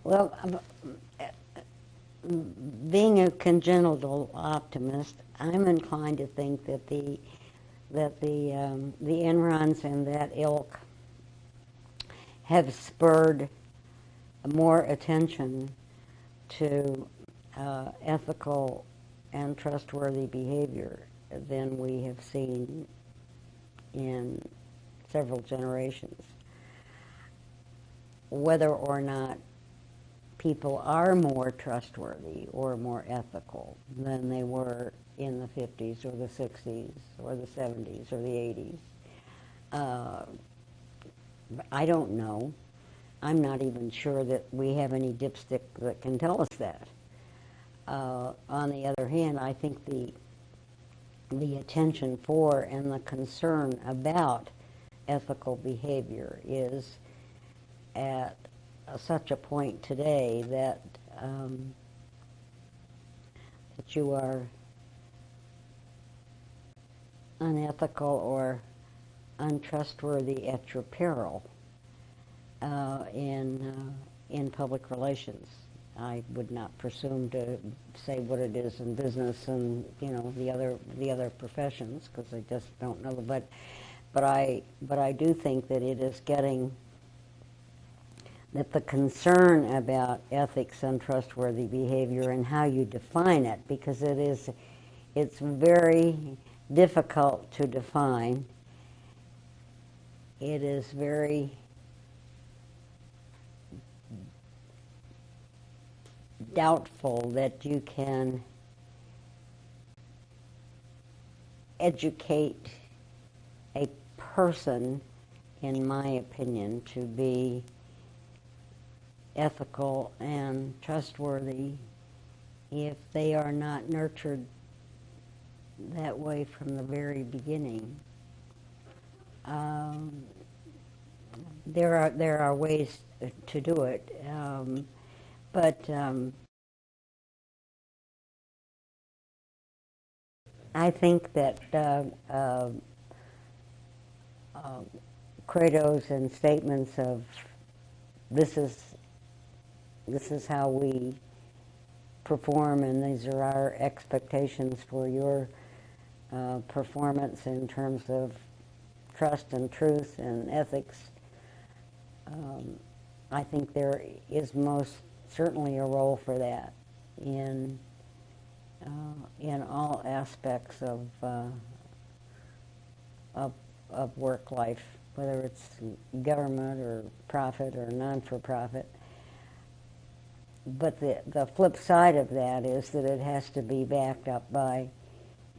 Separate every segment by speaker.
Speaker 1: Well, being a congenital optimist, I'm inclined to think that the Enrons and that ilk have spurred more attention to ethical and trustworthy behavior than we have seen in several generations. Whether or not people are more trustworthy or more ethical than they were in the 50s or the 60s or the 70s or the 80s, I don't know. I'm not even sure that we have any dipstick that can tell us that. On the other hand, I think the attention for and the concern about ethical behavior is at such a point today that that you are unethical or untrustworthy at your peril in public relations. I would not presume to say what it is in business and the other professions, because I just don't know. But I do think that it is getting that the concern about ethics and trustworthy behavior and how you define it, because it's very difficult to define. It is very doubtful that you can educate a person, in my opinion, to be ethical and trustworthy if they are not nurtured that way from the very beginning. There are ways to do it, but I think that credos and statements of this is how we perform, and these are our expectations for your performance in terms of trust and truth and ethics. I think there is most certainly a role for that in all aspects of work life, whether it's government or profit or non-for-profit. But the flip side of that is that it has to be backed up by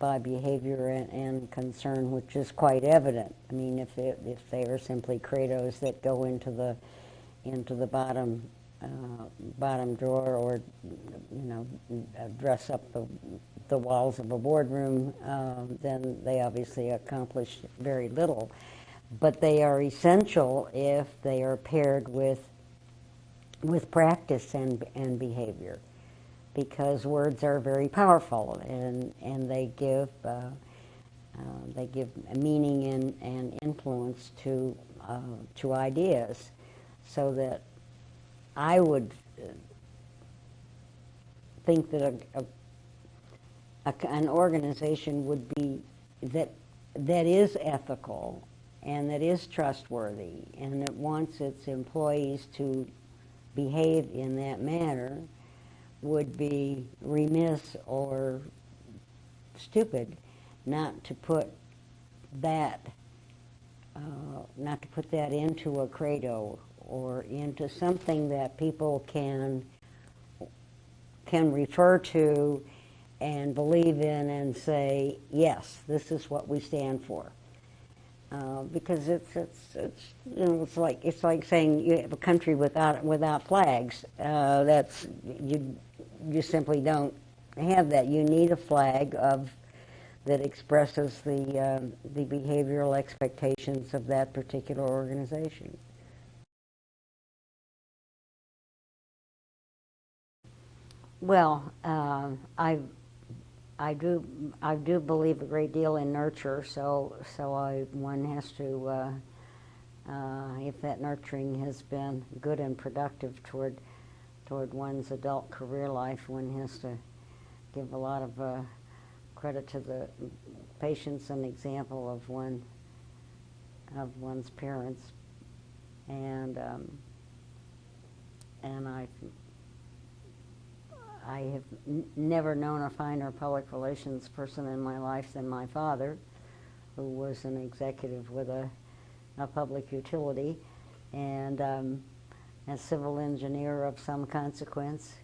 Speaker 1: behavior and concern, which is quite evident. I mean, if they are simply credos that go into the bottom drawer, or dress up the walls of a boardroom, then they obviously accomplish very little. But they are essential if they are paired with practice and behavior, because words are very powerful, and they give meaning and influence to ideas, so that I would think that an organization would be that is ethical and that is trustworthy and that wants its employees to behave in that manner would be remiss or stupid not to put that into a credo or into something that people can refer to and believe in and say, yes, this is what we stand for. Because it's like saying you have a country without flags. That's you simply don't have that. You need a flag that expresses the behavioral expectations of that particular organization. Well, I do believe a great deal in nurture. So one has to, if that nurturing has been good and productive toward toward one's adult career life, one has to give a lot of credit to the patience and example of one's parents, and I have never known a finer public relations person in my life than my father, who was an executive with a public utility, and a civil engineer of some consequence,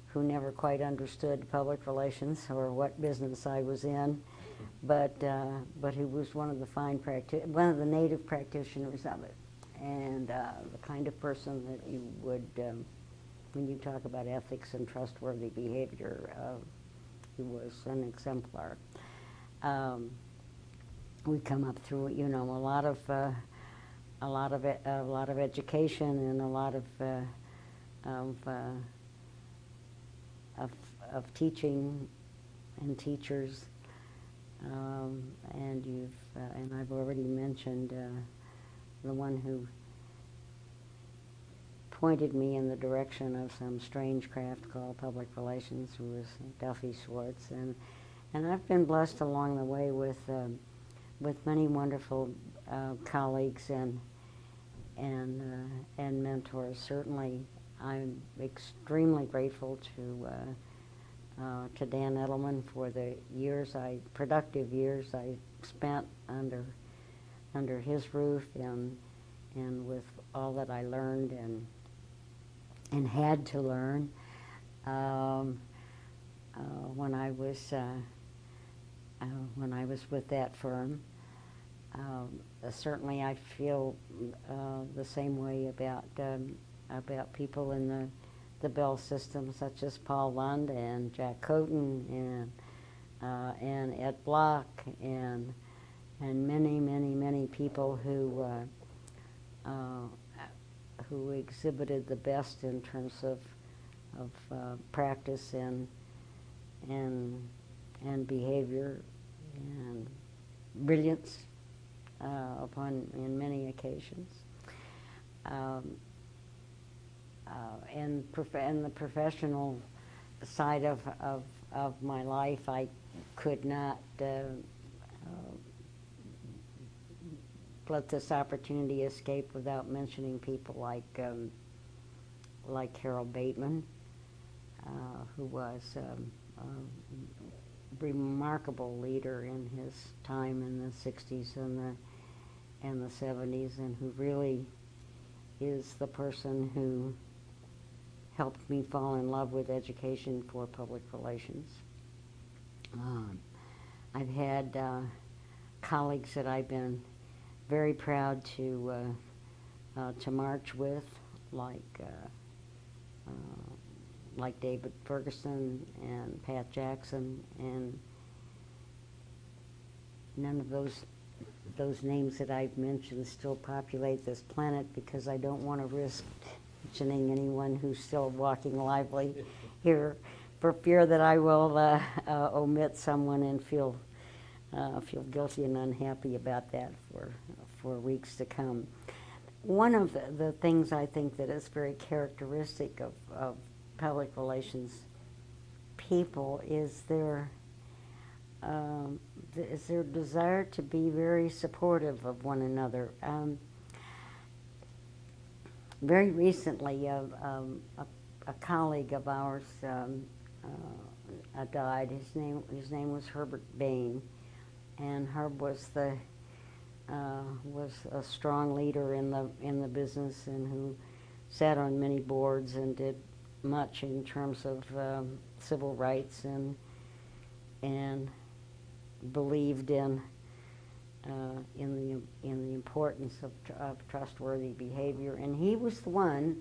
Speaker 1: who never quite understood public relations or what business I was in, but he was one of the native practitioners of it, and the kind of person that you would, when you talk about ethics and trustworthy behavior, he was an exemplar. We come up through, a lot of education and a lot of teaching and teachers, and I've already mentioned the one who pointed me in the direction of some strange craft called public relations, who was Duffy Schwartz, and I've been blessed along the way with many wonderful colleagues and mentors. Certainly, I'm extremely grateful to Dan Edelman for the productive years I spent under his roof, and with all that I learned and had to learn when I was with that firm. Certainly, I feel the same way about people in the Bell system, such as Paul Lund and Jack Coton and Ed Block and many people who exhibited the best in terms of practice and behavior and brilliance in many occasions. And the professional side of my life, I could not let this opportunity escape without mentioning people like Harold Bateman, who was a remarkable leader in his time in the 60s and the 70s, and who really is the person who helped me fall in love with education for public relations. I've had colleagues that I've been very proud to march with, like David Ferguson and Pat Jackson, and none of those names that I've mentioned still populate this planet, because I don't want to risk mentioning anyone who's still walking lively here, for fear that I will omit someone and feel guilty and unhappy about that for weeks to come. One of the things I think that is very characteristic of public relations people is their desire to be very supportive of one another. Very recently, a colleague of ours died. His name was Herbert Bain, and Herb was a strong leader in the business, and who sat on many boards and did much in terms of civil rights and believed in the importance of trustworthy behavior. And he was the one,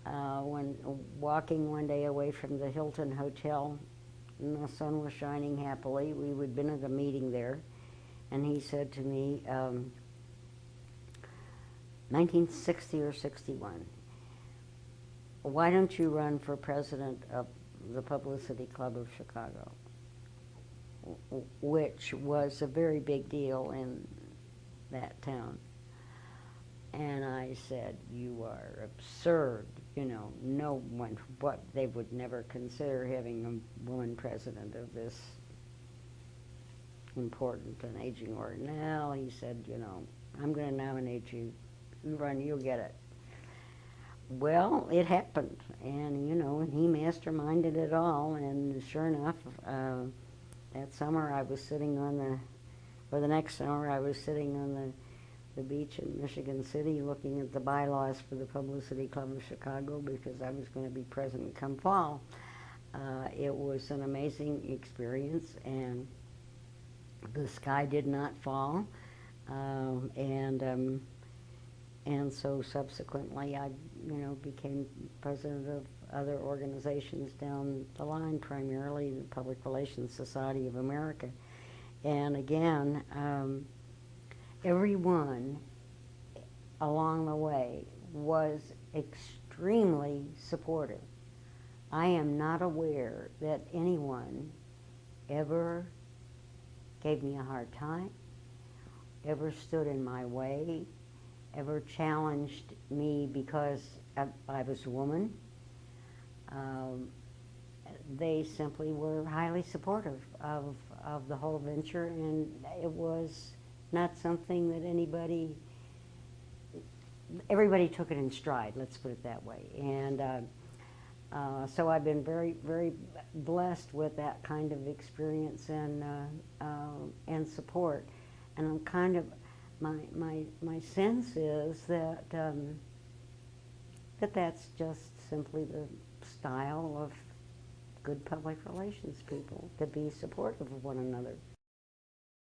Speaker 1: when walking one day away from the Hilton Hotel, and the sun was shining happily, we had been at a meeting there, and he said to me, 1960 or 61, why don't you run for president of the Publicity Club of Chicago? Which was a very big deal in that town. And I said, you are absurd. you know, no one, what they would never consider having a woman president of this important and aging organ. Now he said, you know, I'm going to nominate you. You run, you'll get it. Well, it happened, and you know, and he masterminded it all. And sure enough, that summer I was sitting on the next summer I was sitting on the beach in Michigan City looking at the bylaws for the Publicity Club of Chicago because I was going to be president come fall. It was an amazing experience, and the sky did not fall, and so subsequently I, you know, became president of other organizations down the line, primarily the Public Relations Society of America. And again, everyone along the way was extremely supportive. I am not aware that anyone ever gave me a hard time, ever stood in my way, ever challenged me because I was a woman. They simply were highly supportive of the whole venture, and it was not something that everybody took it in stride, let's put it that way. And so I've been very, very blessed with that kind of experience and support. And I'm kind of, my sense is that that's just simply the style of good public relations people, to be supportive of one another.